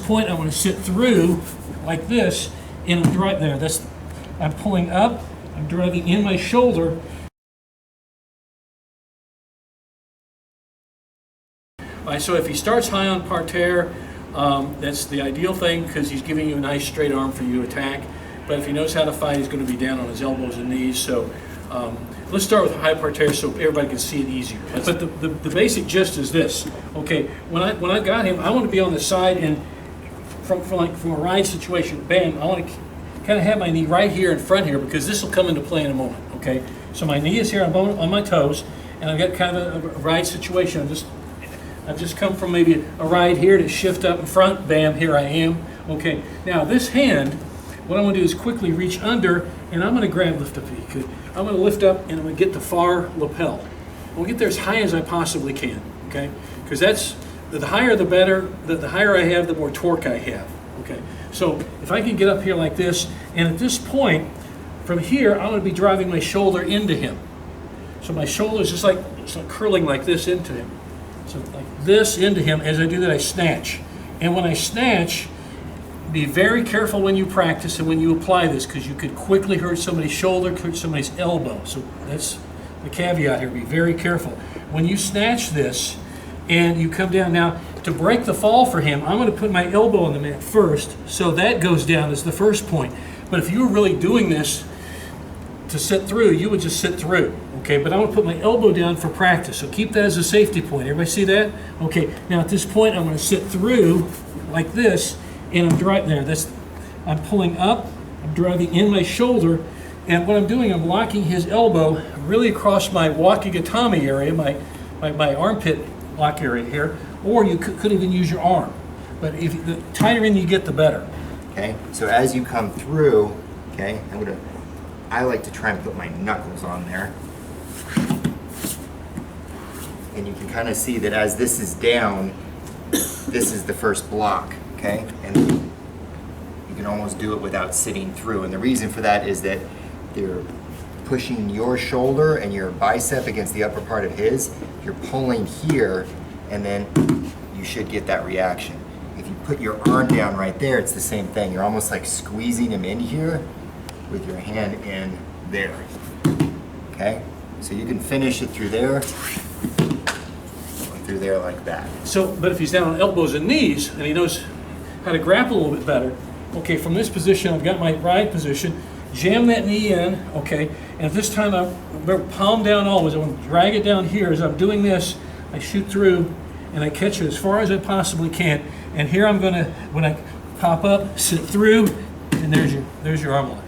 point, I want to sit through like this, and I'm right there. I'm pulling up, I'm driving in my shoulder. All right, so if he starts high on parterre, that's the ideal thing because he's giving you a nice straight arm for you to attack. But if he knows how to fight, he's going to be down on his elbows and knees. So let's start with high parterre so everybody can see it easier. But the basic gist is this. Okay, when I got him, I want to be on the side and from a ride situation, bam, I want to kind of have my knee right here in front here because this will come into play in a moment. Okay, so my knee is here on my toes, and I've got kind of a ride situation. I've just come from maybe a ride here to shift up in front, bam, here I am. Okay, now this hand, what I'm going to do is quickly reach under, and I'm going to lift up. I'm going to lift up, and I'm going to get the far lapel. I'm going to get there as high as I possibly can, okay? Because that's, the higher the better, the higher I have, the more torque I have, okay? So if I can get up here like this, and at this point, from here, I'm going to be driving my shoulder into him. So my shoulder is just like curling like this into him. So like this into him. As I do that, I snatch. And when I snatch, be very careful when you practice and when you apply this because you could quickly hurt somebody's shoulder, hurt somebody's elbow. So that's the caveat here. Be very careful. When you snatch this and you come down now, to break the fall for him, I'm going to put my elbow on the mat first. So that goes down as the first point. But if you were really doing this to sit through, you would just sit through. Okay, but I'm going to put my elbow down for practice. So keep that as a safety point. Everybody see that? Okay, now at this point, I'm going to sit through like this. And I'm right there. I'm pulling up, I'm driving in my shoulder, and what I'm doing, I'm locking his elbow really across my wakigatame area, my armpit lock area here, or you could even use your arm. But if the tighter in you get, the better. Okay, so as you come through, okay, I like to try and put my knuckles on there. And you can kind of see that as this is down, this is the first block. Okay, and you can almost do it without sitting through. And the reason for that is that you're pushing your shoulder and your bicep against the upper part of his. You're pulling here, and then you should get that reaction. If you put your arm down right there, it's the same thing. You're almost like squeezing him in here with your hand in there. Okay, so you can finish it through there. Through there like that. So, but if he's down on elbows and knees, and he knows how to grapple a little bit better, okay, from this position, I've got my ride position, jam that knee in, okay, and this time I'm palm down always. I want to drag it down here. As I'm doing this, I shoot through, and I catch it as far as I possibly can, and here I'm going to, when I pop up, sit through, and there's your arm lock.